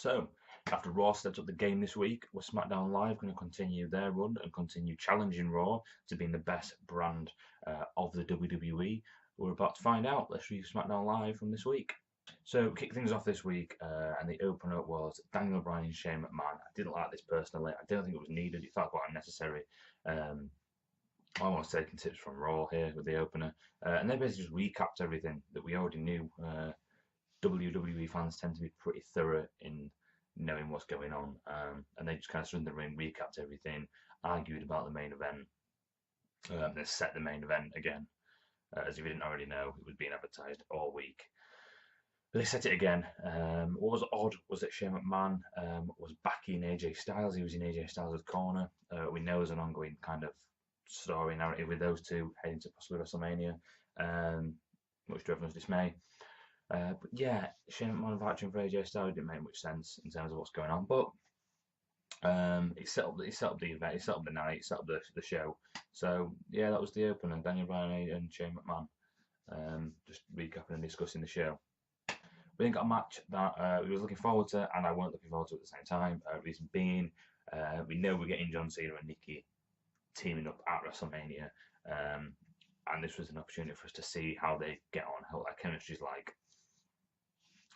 So, after Raw stepped up the game this week, was SmackDown Live going to continue their run and continue challenging Raw to being the best brand of the WWE? We're about to find out. Let's review SmackDown Live from this week. So, kick things off this week, and the opener was Daniel Bryan and Shane McMahon. I didn't like this personally. I don't think it was needed. It felt quite unnecessary. I was taking tips from Raw here with the opener, and they basically just recapped everything that we already knew. WWE fans tend to be pretty thorough in knowing what's going on, and they just kind of stood in the ring, recapped everything, argued about the main event, then set the main event again, as if you didn't already know. It was being advertised all week. But they set it again. What was odd was that Shane McMahon was backing AJ Styles. He was in AJ Styles' corner. We know there's an ongoing kind of story narrative with those two heading to possibly WrestleMania, much to everyone's dismay. But yeah, Shane McMahon vouching for AJ Styles didn't make much sense in terms of what's going on. But he set up the event, he set up the night, he set up the show. So yeah, that was the opener. Daniel Bryan and Shane McMahon just recapping and discussing the show. We then got a match that we was looking forward to, and I weren't looking forward to at the same time. Reason being, we know we're getting John Cena and Nikki teaming up at WrestleMania, and this was an opportunity for us to see how they get on, how their chemistry's like.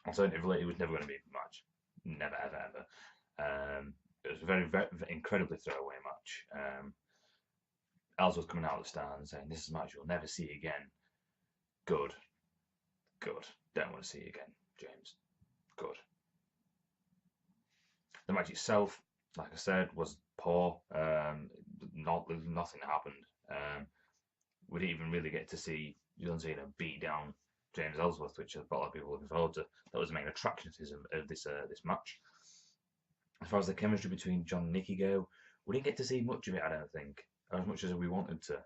Alternatively, it was never going to be a match. Never, ever, ever. It was a very, very, incredibly throwaway match. Ellsworth coming out of the stand and saying, "This is a match you'll never see again." Good. Good. Don't want to see it again, James. Good. The match itself, like I said, was poor. Nothing happened. We didn't even really get to see John Cena beat down James Ellsworth, which a lot of people were looking forward to. That was the main attraction of this match. As far as the chemistry between John and Nikki go, we didn't get to see much of it, I don't think, as much as we wanted to.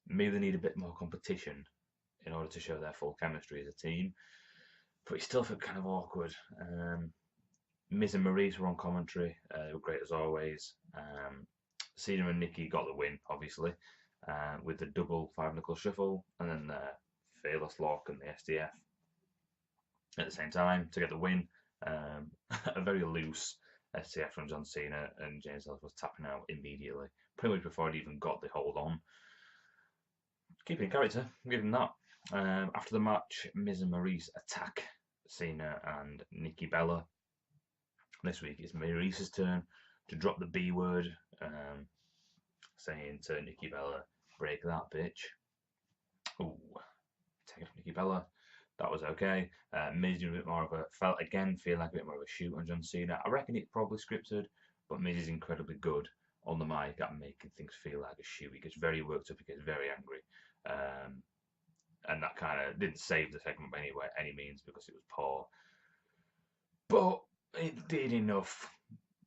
Maybe they need a bit more competition in order to show their full chemistry as a team, but it still felt kind of awkward. Miz and Maurice were on commentary. They were great as always. Cena and Nikki got the win, obviously, with the double 5-knuckle shuffle, and then the Fearless Lock and the SDF at the same time to get the win. A very loose SDF from John Cena, and James Ellsworth was tapping out immediately, pretty much before he even got the hold on. Keeping in character, give him that. After the match, Miz and Maurice attack Cena and Nikki Bella. This week it's Maurice's turn to drop the B word, saying to Nikki Bella, "Break that bitch." Ooh, take it from Nikki Bella. That was okay. Miz doing a bit more of feeling like a bit more of a shoot on John Cena. I reckon it's probably scripted, but Miz is incredibly good on the mic at making things feel like a shoot. He gets very worked up, he gets very angry. And that kind of didn't save the segment by any means because it was poor. But it did enough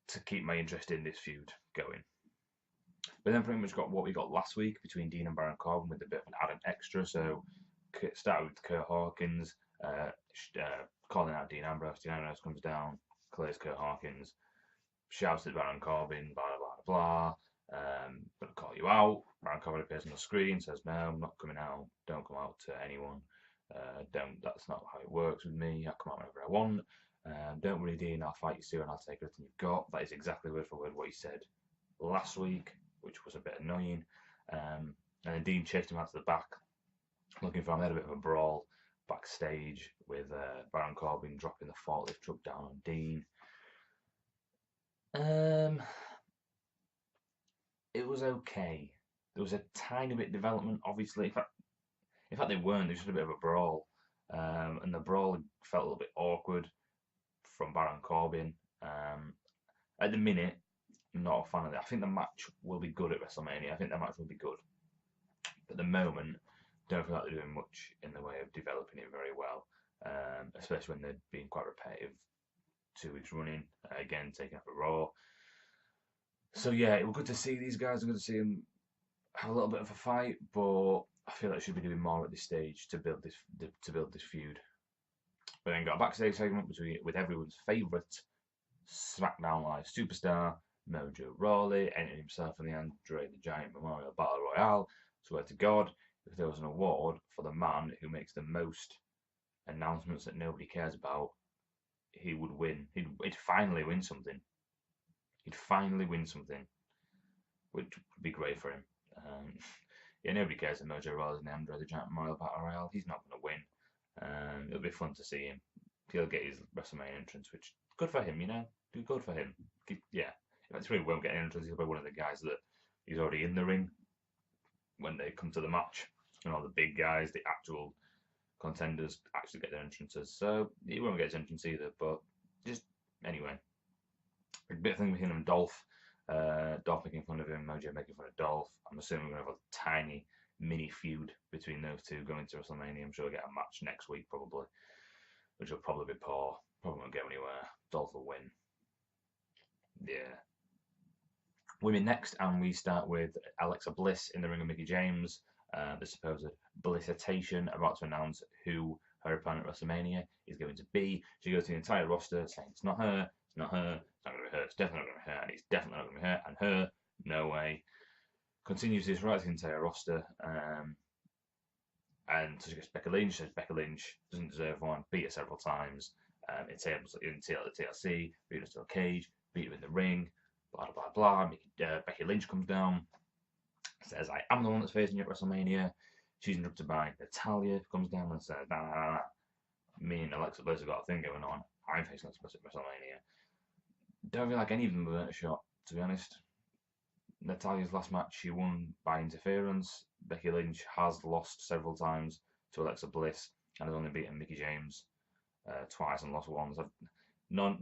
to keep my interest in this feud going. But then pretty much got what we got last week between Dean and Baron Corbin with a bit of an added extra. So started with Kurt Hawkins calling out Dean Ambrose. Dean Ambrose comes down, clears Kurt Hawkins, shouts at Baron Corbin, blah, blah, blah. Gonna call you out. Baron Corbin appears on the screen, says, "No, I'm not coming out. Don't come out to anyone. That's not how it works with me. I come out whenever I want. Don't worry, Dean, I'll fight you soon and I'll take everything you've got." That is exactly word for word what he said last week, which was a bit annoying. And then Dean chased him out to the back, looking for him. They had a bit of a brawl backstage with Baron Corbin dropping the forklift truck down on Dean. It was okay. There was a tiny bit of development, obviously. In fact, they weren't. There was just a bit of a brawl, and the brawl felt a little bit awkward from Baron Corbin. At the minute, I'm not a fan of it. I think the match will be good at WrestleMania. I think the match will be good. But at the moment, don't feel like they're doing much in the way of developing it very well, especially when they're being quite repetitive 2 weeks running. Again, taking up a Raw. So yeah, it was good to see these guys. I'm good to see them have a little bit of a fight, but I feel like they should be doing more at this stage to build this feud. But then got a backstage segment with everyone's favourite SmackDown Live superstar, Mojo Rawley, entering himself in the Andre the Giant Memorial Battle Royale. Swear to God, if there was an award for the man who makes the most announcements that nobody cares about, he would win. He'd finally win something. He'd finally win something, which would be great for him. Yeah, nobody cares that Mojo Rawley's in the Andre the Giant Memorial Battle Royale. He's not going to win. It'll be fun to see him. He'll get his WrestleMania entrance, which good for him, you know. Good for him. Yeah, if really won't get an entrance, he'll be one of the guys that he's already in the ring when they come to the match. And all the big guys, the actual contenders, actually get their entrances. So he won't get his entrance either. But just anyway, a bit of thing with him and Dolph. Dolph making fun of him, Mojo making fun of Dolph. I'm assuming we're going to have a tiny mini feud between those two going to WrestleMania. I'm sure we'll get a match next week probably, which will probably be poor. Probably won't go anywhere. Dolph will win. Yeah. Women next, and we start with Alexa Bliss in the ring with Mickie James. The supposed Blissation about to announce who her opponent at WrestleMania is going to be. She goes to the entire roster saying it's not her, it's not her, it's not going to be her, it's definitely not going to be her, and it's definitely not going to be her, and her, no way. Continues this right to the entire roster. And so she gets Becky Lynch, says Becky Lynch doesn't deserve one, beat her several times. In TLC, beat her to a cage, beat her in the ring, blah, blah, blah. Becky Lynch comes down, says, I am the one that's facing you at WrestleMania. She's interrupted by Natalya, who comes down and says, nah. Me and Alexa Bliss have got a thing going on. I'm facing Alexa Bliss at WrestleMania. Don't feel like any of them have earned a shot, to be honest. Natalya's last match, she won by interference. Becky Lynch has lost several times to Alexa Bliss and has only beaten Mickie James twice and lost once. None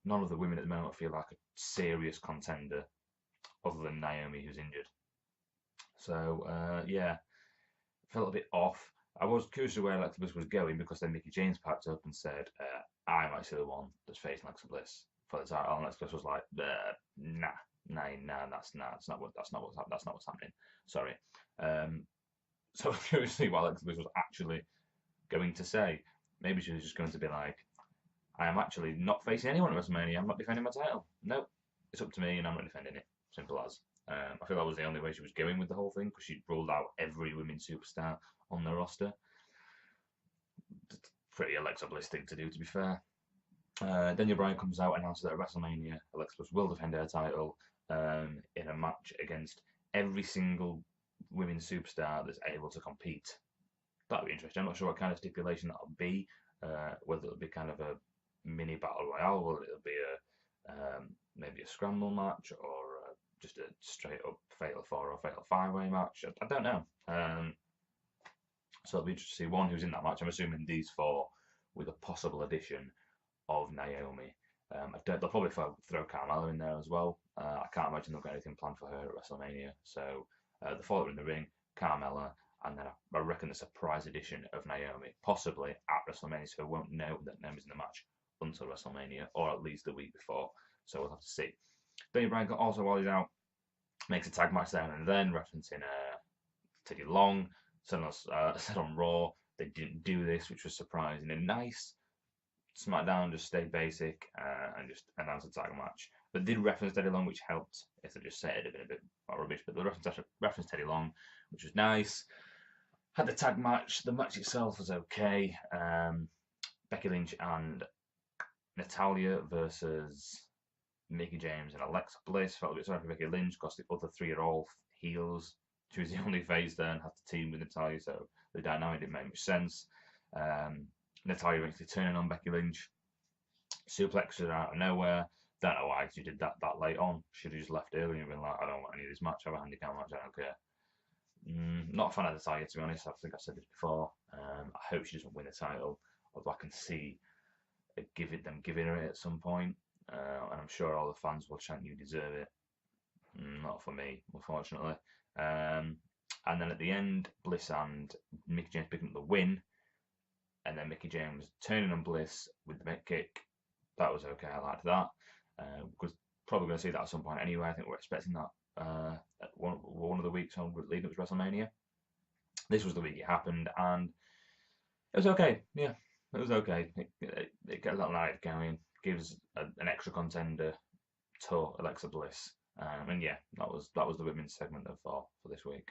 of the women at the moment feel like a serious contender other than Naomi, who's injured. So, yeah, felt a bit off. I was curious to where Alexa Bliss was going because then Mickie James piped up and said, I'm actually the one that's facing Alexa Bliss for the title. And Alexa Bliss was like, nah, that's not what's happening. Sorry. So I was curious to see what Alexa Bliss was actually going to say. Maybe she was just going to be like, I am actually not facing anyone at WrestleMania. I'm not defending my title. Nope, it's up to me and I'm not defending it. Simple as. I feel that was the only way she was going with the whole thing because she'd ruled out every women's superstar on the roster. Pretty Alexa Bliss thing to do, to be fair. Daniel Bryan comes out and announces that at WrestleMania, Alexa Bliss will defend her title in a match against every single women's superstar that's able to compete. That'll be interesting. I'm not sure what kind of stipulation that'll be. Whether it'll be kind of a mini battle royale, whether it'll be maybe a scramble match or just a straight up fatal 4 or fatal 5-way match. I don't know. So it'll be interesting to see one who's in that match. I'm assuming these 4 with a possible addition of Naomi. They'll probably throw Carmella in there as well. I can't imagine they'll get anything planned for her at WrestleMania. So the 4 that are in the ring, Carmella, and then I reckon the surprise edition of Naomi, possibly at WrestleMania, so we won't know that Naomi's in the match until WrestleMania, or at least the week before. So we'll have to see. Daniel Bryan also, while he's out, makes a tag match there and then, referencing Teddy Long. Said on Raw they didn't do this, which was surprising and nice. SmackDown just stayed basic and just announced a tag match. But did reference Teddy Long, which helped. If they just said it, it'd been a bit more rubbish. But the reference Teddy Long, which was nice. Had the tag match. The match itself was okay. Becky Lynch and Natalya versus Mickie James and Alexa Bliss. Felt a bit sorry for Becky Lynch because the other 3 are all heels. She was the only face there and had to team with Natalya, so the dynamic didn't make much sense. Natalya eventually turning on Becky Lynch. Suplexed her out of nowhere. Don't know why she did that late on. Should have just left earlier and been like, I don't want any of this match. I have a handicap match. I don't care. Not a fan of Natalya, to be honest. I think I said this before. I hope she doesn't win the title, although I can see them giving her it at some point. And I'm sure all the fans will chant, you deserve it. Not for me, unfortunately. And then at the end, Bliss and Mickie James picking up the win. And then Mickie James turning on Bliss with the mid kick. That was okay. I liked that. Because probably going to see that at some point anyway. I think we're expecting that at one of the weeks on leading up to WrestleMania. This was the week it happened, and it was okay. Yeah, it was okay. It gets that night going, gives an extra contender to Alexa Bliss, and yeah, that was the women's segment for this week.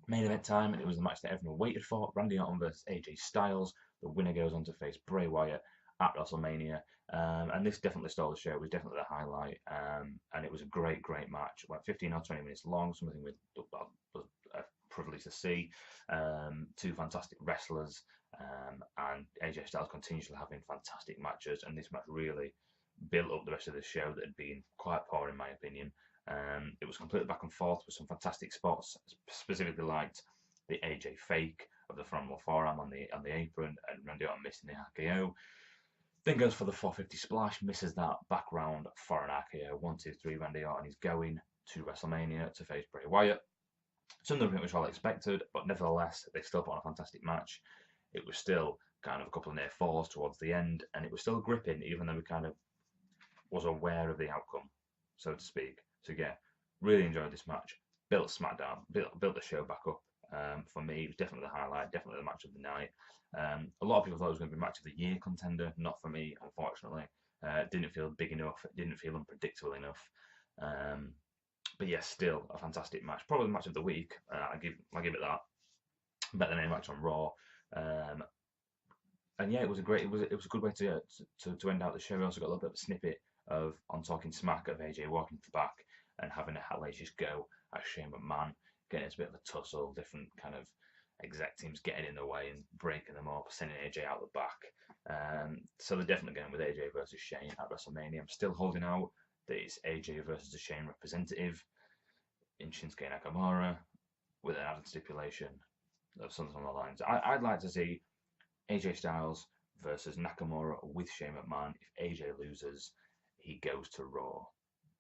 Main event time, and it was the match that everyone waited for: Randy Orton versus AJ Styles. The winner goes on to face Bray Wyatt at WrestleMania. And this definitely stole the show. It was definitely the highlight. And it was a great, great match. About 15 or 20 minutes long, something we was a privilege to see. Two fantastic wrestlers. And AJ Styles continues to having fantastic matches. And this match really built up the rest of the show that had been quite poor, in my opinion. It was completely back and forth with some fantastic spots. Specifically liked the AJ fake of the frontal forearm on the apron, and Randy Orton missing the RKO. Then goes for the 450 splash, misses that back round for an RKO. 1, 2, 3. Randy Orton is going to WrestleMania to face Bray Wyatt. Something pretty much all expected, but nevertheless, they still put on a fantastic match. It was still kind of a couple of near falls towards the end, and it was still gripping, even though we kind of was aware of the outcome, so to speak. So yeah, really enjoyed this match. Built SmackDown, built the show back up. For me, it was definitely the highlight, definitely the match of the night. A lot of people thought it was going to be match of the year contender. Not for me, unfortunately. Didn't feel big enough. It didn't feel unpredictable enough. But yeah, still a fantastic match. Probably the match of the week. I give it that. Better than any match on Raw. And yeah, it was a good way to end out the show. We also got a little bit of a snippet of on Talking Smack of AJ walking to the back and having a hellacious go at Shane McMahon, getting into a bit of a tussle, different kind of exec teams getting in the way and breaking them up, sending AJ out the back. So they're definitely going with AJ versus Shane at WrestleMania. I'm still holding out that it's AJ versus the Shane representative in Shinsuke Nakamura with an added stipulation of something along the lines. I'd like to see AJ Styles versus Nakamura with Shane McMahon. If AJ loses, he goes to Raw.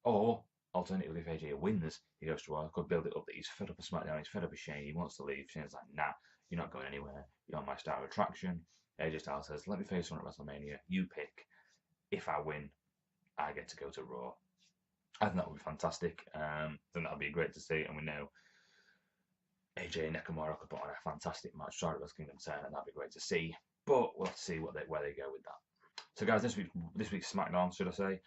Or, alternatively, if AJ wins, he goes to Raw. Could build it up that he's fed up of SmackDown, he's fed up of Shane, he wants to leave. Shane's like, nah, you're not going anywhere. You're my star of attraction. AJ Styles says, let me face someone at WrestleMania. You pick. If I win, I get to go to Raw. I think that would be fantastic. I think that would be great to see. And we know AJ and Nakamura could put on a fantastic match. Sorry, Wrestle Kingdom 10, and that'd be great to see. But we'll have to see where they go with that. So, guys, this week's SmackDown, should I say,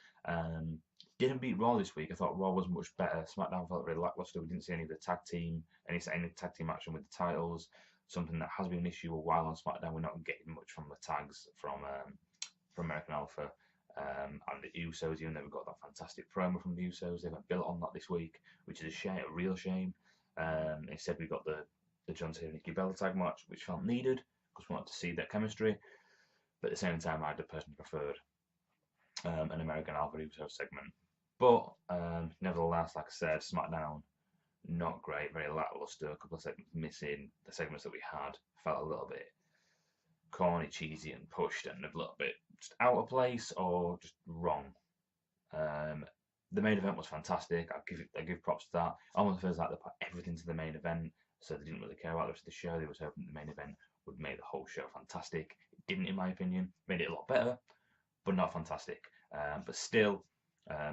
didn't beat Raw this week. I thought Raw was much better. SmackDown felt really lackluster. We didn't see any of the tag team action with the titles. Something that has been an issue a while on SmackDown. We're not getting much from the tags from American Alpha and the Usos. Even though we got that fantastic promo from the Usos, they haven't built on that this week, which is a real shame. Instead, we got the John Cena and Nikki Bella tag match, which felt needed because we wanted to see their chemistry. But at the same time, I'd personally preferred an American Alpha Uso segment. But nevertheless, like I said, SmackDown, not great, very lackluster. A couple of segments missing. The segments that we had felt a little bit corny, cheesy, and pushed, and a little bit just out of place or just wrong. The main event was fantastic. I give props to that. It almost feels like they put everything to the main event, so they didn't really care about the rest of the show. They was hoping the main event would make the whole show fantastic. It didn't, in my opinion. Made it a lot better, but not fantastic. But still,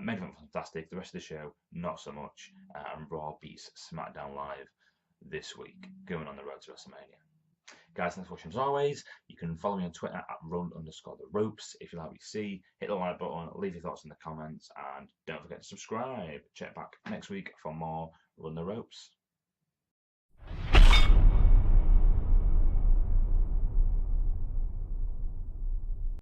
main event was fantastic. The rest of the show, not so much. And Raw beats SmackDown Live this week, going on the road to WrestleMania. Guys, thanks for watching as always. You can follow me on Twitter at run_the_ropes. If you like what you see, hit the like button, leave your thoughts in the comments, and don't forget to subscribe. Check back next week for more Run the Ropes.